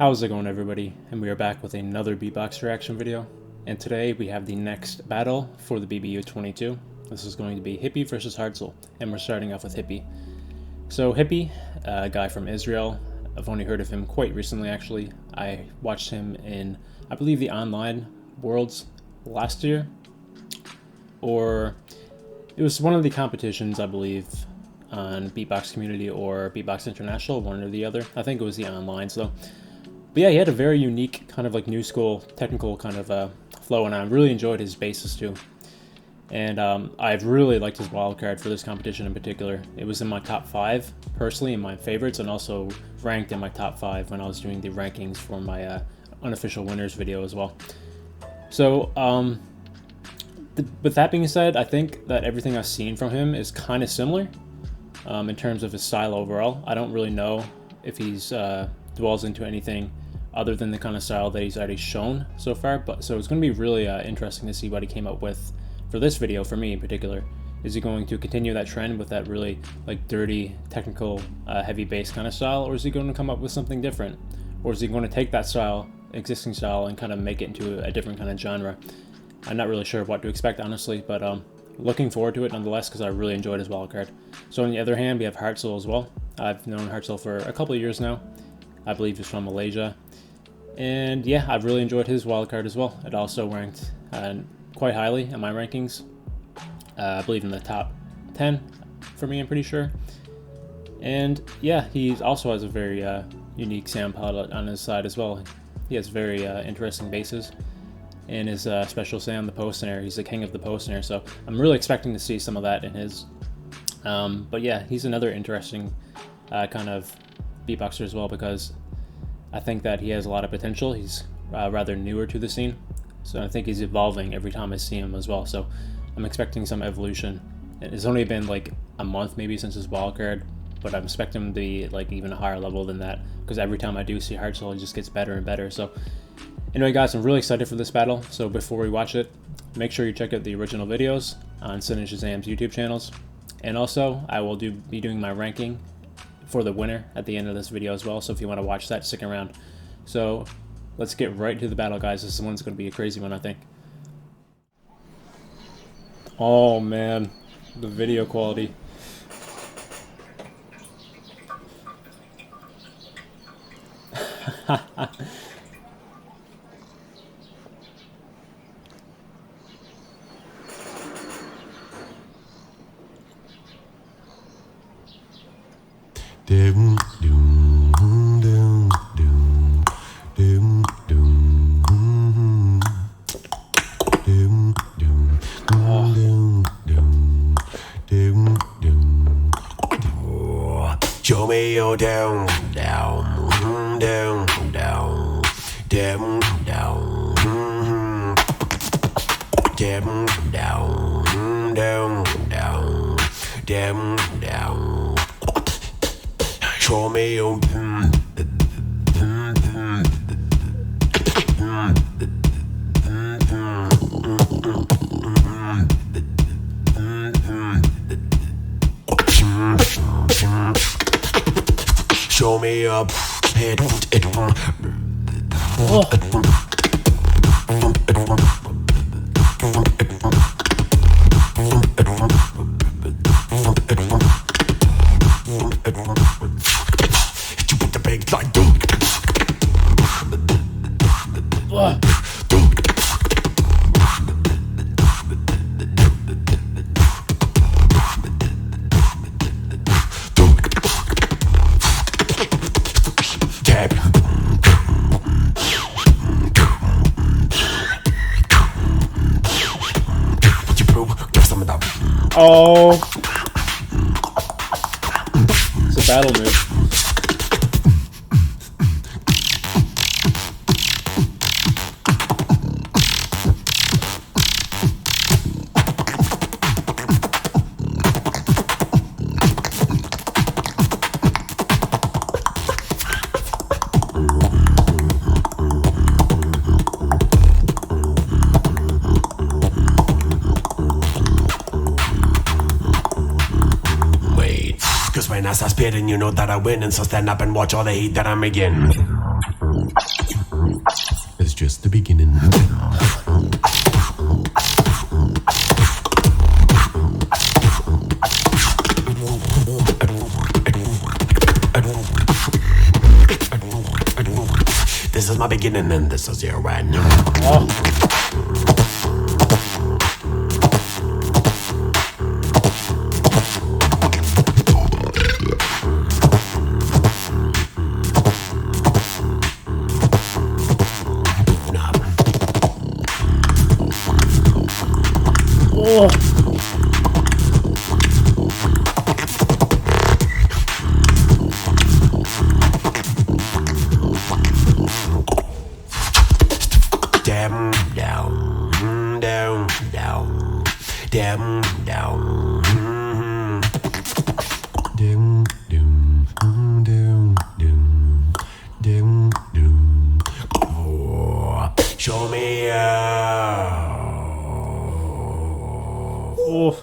How's it going, everybody? And we are back with another beatbox reaction video. And today we have the next battle for the BBU 22. This is going to be Hippie versus Harzel, and we're starting off with Hippie. So Hippie, a guy from Israel. I've only heard of him quite recently, actually. I watched him in, I believe, the Online Worlds last year, or it was one of the competitions, I believe, on Beatbox Community or Beatbox International, one or the other. I think it was the Online, so. But yeah, he had a very unique kind of like new school technical kind of flow, and I really enjoyed his basses too. And I've really liked his wildcard for this competition in particular. It was in my top 5 personally, in my favorites, and also ranked in my top 5 when I was doing the rankings for my unofficial winners video as well. So with that being said, I think that everything I've seen from him is kind of similar in terms of his style overall. I don't really know if he's dwells into anything other than the kind of style that he's already shown so far, but so it's going to be really interesting to see what he came up with for this video, for me in particular. Is he going to continue that trend with that really like dirty, technical, heavy bass kind of style, or is he going to come up with something different? Or is he going to take that style, existing style, and kind of make it into a different kind of genre? I'm not really sure what to expect, honestly, but looking forward to it nonetheless, because I really enjoyed his wildcard. So on the other hand, we have Harzel as well. I've known Harzel for a couple of years now. I believe he's from Malaysia. And yeah, I've really enjoyed his wildcard as well. It also ranked quite highly in my rankings. I believe in the top 10 for me, I'm pretty sure. And yeah, he also has a very unique sound palette on his side as well. He has very interesting basses and his special sound, the post snare. He's the king of the post snare, so I'm really expecting to see some of that in his. But yeah, he's another interesting kind of beatboxer as well, because I think that he has a lot of potential. He's rather newer to the scene, so I think he's evolving every time I see him as well. So I'm expecting some evolution. It's only been like a month maybe since his wildcard, but I'm expecting him to be like even a higher level than that, because every time I do see Harzel, he just gets better and better. So anyway, guys, I'm really excited for this battle. So before we watch it, make sure you check out the original videos on Sin and Shazam's YouTube channels, and also I will be doing my ranking for the winner at the end of this video as well, so if you want to watch that, stick around. So let's get right to the battle, guys. This one's going to be a crazy one, I think. Oh man, the video quality. Show me your down, down, down, down, down, down, down, down, down, down, down, down. Show me your show me up. You put the big like Oh, it's a battle move. When I start spitting, you know that I win, and so stand up and watch all the heat that I'm making. This is my beginning and this is your end. Oh. Down, down, down, down, down, down, down, down, down, down, down. Oh, show me Oh.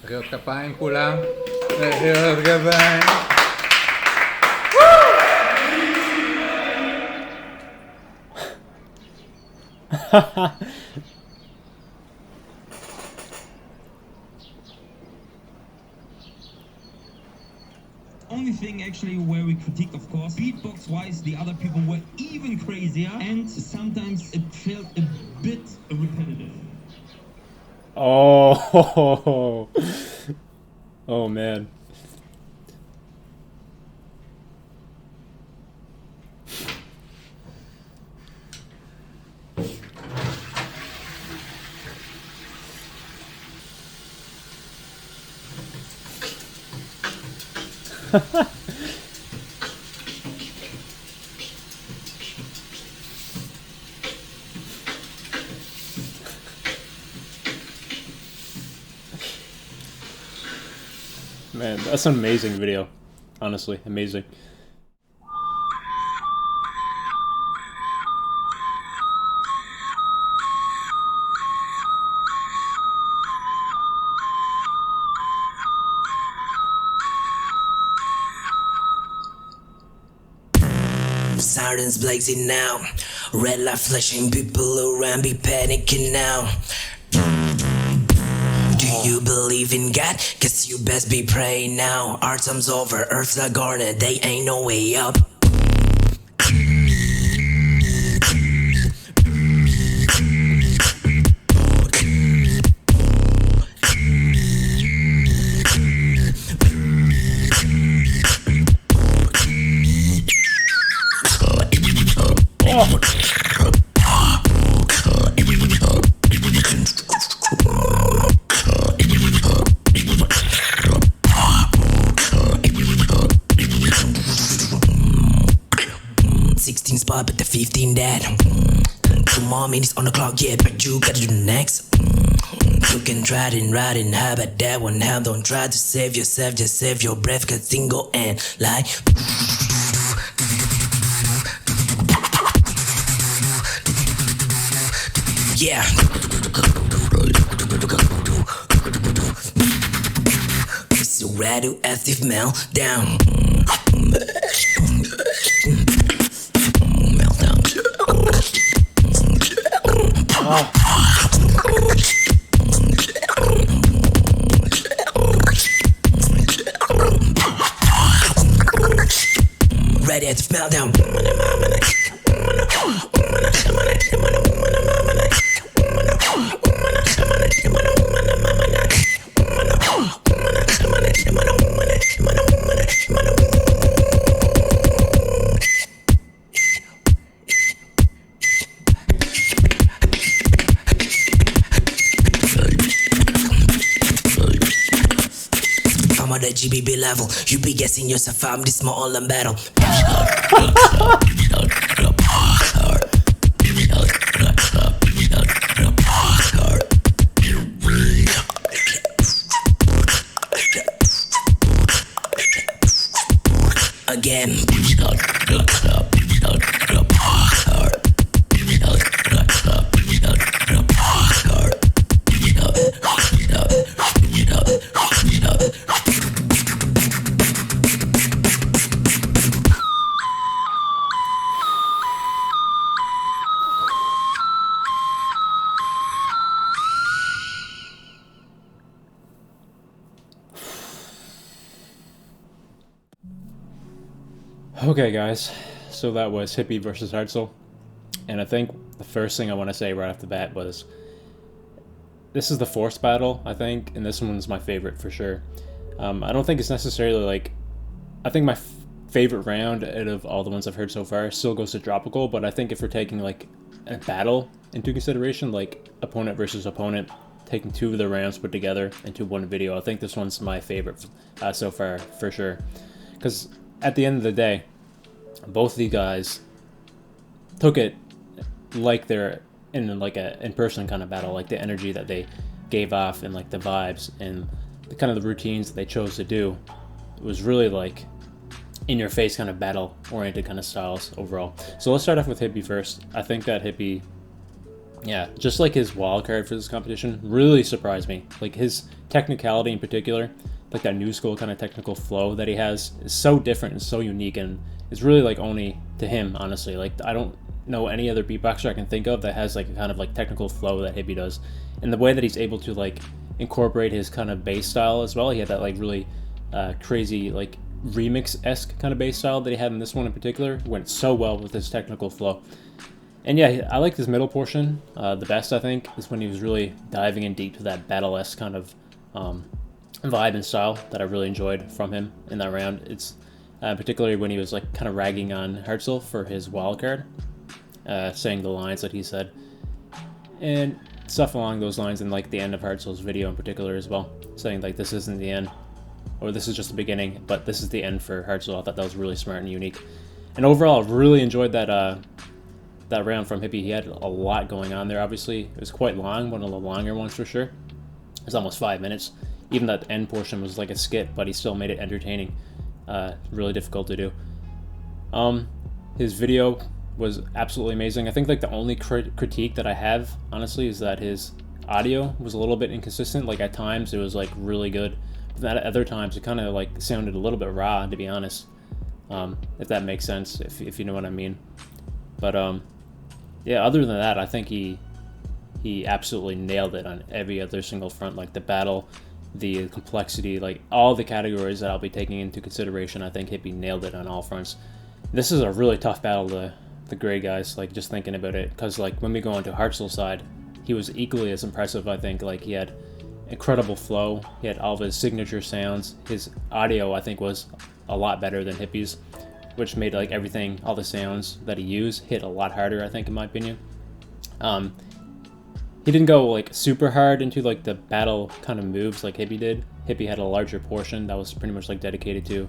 מחיאות כפיים כולם. מחיאות כפיים. Only thing actually where we critique, of course, beatbox wise the other people were even crazier and sometimes it felt a bit repetitive. Oh. Oh man. Man, that's an amazing video. Honestly, amazing. Sirens blazing now, red light flashing, people around be panicking now. Do you believe in God? Guess you best be praying now. Our time's over, Earth's a garden, they ain't no way up. Spot, but the 15 dead. 2 more minutes on the clock, yeah, but you gotta do the next. You can try it and ride and how about that one? How don't try to save yourself, just save your breath, cause things go end like. Yeah. It's a radioactive meltdown. Radioactive meltdown. I'm on the GBB level. You be guessing yourself, I'm this small and battle. Again. Okay, guys, so that was Hippie versus Hartzell, and I think the first thing I want to say right off the bat was this is the forced battle, I think, and this one's my favorite for sure. I don't think it's necessarily like, I think my favorite round out of all the ones I've heard so far still goes to Tropical, but I think if we're taking like a battle into consideration, like opponent versus opponent, taking two of the rounds put together into one video, I think this one's my favorite so far for sure. Because at the end of the day, both of these guys took it like they're in like a in-person kind of battle, like the energy that they gave off and like the vibes and the kind of the routines that they chose to do. It was really like in-your-face kind of battle-oriented kind of styles overall. So let's start off with Hippie first. I think that Hippie, yeah, just like his wild card for this competition, really surprised me. Like his technicality in particular, like that new school kind of technical flow that he has is so different and so unique, and it's really like only to him, honestly. Like I don't know any other beatboxer I can think of that has like a kind of like technical flow that Hippie does, and the way that he's able to like incorporate his kind of bass style as well. He had that like really crazy like remix-esque kind of bass style that he had in this one in particular. Went so well with his technical flow. And yeah, I like his middle portion the best, I think, is when he was really diving in deep to that battle-esque kind of vibe and style that I really enjoyed from him in that round. It's particularly when he was like kind of ragging on Harzel for his wild card, saying the lines that he said, and stuff along those lines in like the end of Hartzel's video in particular as well, saying like this isn't the end, or this is just the beginning, but this is the end for Harzel. I thought that was really smart and unique. And overall, I really enjoyed that that round from Hippie. He had a lot going on there, obviously. It was quite long, one of the longer ones for sure. It was almost 5 minutes. Even that end portion was like a skit, but he still made it entertaining. Really difficult to do. His video was absolutely amazing. I think like the only critique that I have, honestly, is that his audio was a little bit inconsistent. Like at times it was like really good, but at other times it kind of like sounded a little bit raw, to be honest. If that makes sense, if you know what I mean. But yeah, other than that, I think he absolutely nailed it on every other single front, like the battle, the complexity, like all the categories that I'll be taking into consideration. I think Hippie nailed it on all fronts. This is a really tough battle to grade, guys, like just thinking about it, because like when we go into Hartzel's side, he was equally as impressive. I think like he had incredible flow, he had all of his signature sounds. His audio, I think, was a lot better than Hippie's, which made like everything, all the sounds that he used, hit a lot harder, I think, in my opinion. He didn't go like super hard into like the battle kind of moves like Hippie did. Hippie had a larger portion that was pretty much like dedicated to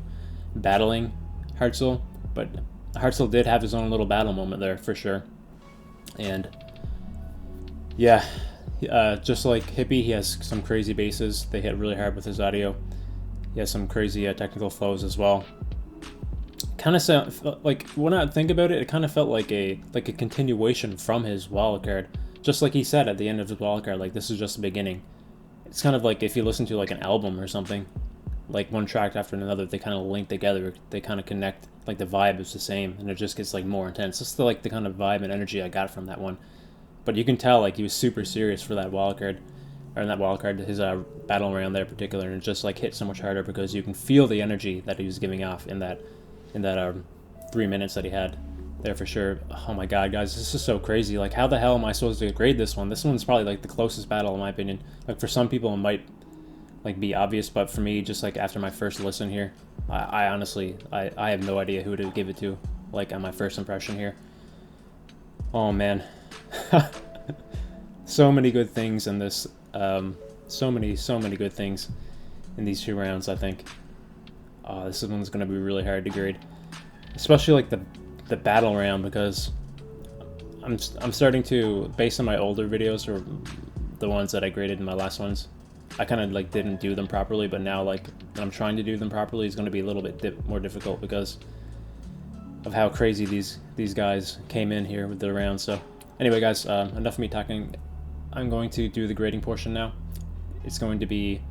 battling Hartzel, but Harzel did have his own little battle moment there for sure. And yeah, just like Hippie, he has some crazy basses. They hit really hard with his audio. He has some crazy technical flows as well. Kind of sound like, when I think about it, it kind of felt like a continuation from his wild card. Just like he said at the end of his wild card, like this is just the beginning. It's kind of like if you listen to like an album or something, like one track after another, they kind of link together, they kind of connect, like the vibe is the same, and it just gets like more intense. That's like the kind of vibe and energy I got from that one. But you can tell like he was super serious for that wild card, or in that wild card, his battle round there in particular, and it just like hit so much harder because you can feel the energy that he was giving off in that 3 minutes that he had there for sure. Oh my god, guys, this is so crazy. Like, how the hell am I supposed to grade this one? This one's probably like the closest battle in my opinion. Like for some people it might like be obvious, but for me, just like after my first listen here, I honestly I have no idea who to give it to, like on my first impression here. Oh man. So many good things in this, so many good things in these two rounds, I think. This one's going to be really hard to grade, especially like the battle round, because I'm starting to, based on my older videos or the ones that I graded in my last ones, I kind of like didn't do them properly, but now like when I'm trying to do them properly, it's going to be a little bit more difficult because of how crazy these guys came in here with the round. So anyway, guys, enough of me talking. I'm going to do the grading portion now. It's going to be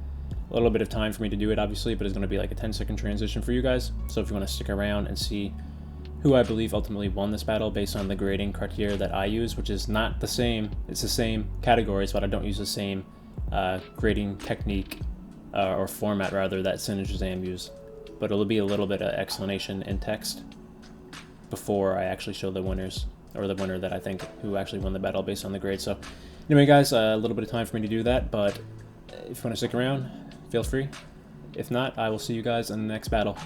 a little bit of time for me to do it, obviously, but it's going to be like a 10-second transition for you guys. So if you want to stick around and see who I believe ultimately won this battle based on the grading criteria that I use, which is not the same. It's the same categories, but I don't use the same grading technique or format rather that Sin and Shazam use. But it'll be a little bit of explanation in text before I actually show the winners, or the winner that I think who actually won the battle based on the grade. So anyway, guys, a little bit of time for me to do that, but if you want to stick around, feel free. If not, I will see you guys in the next battle.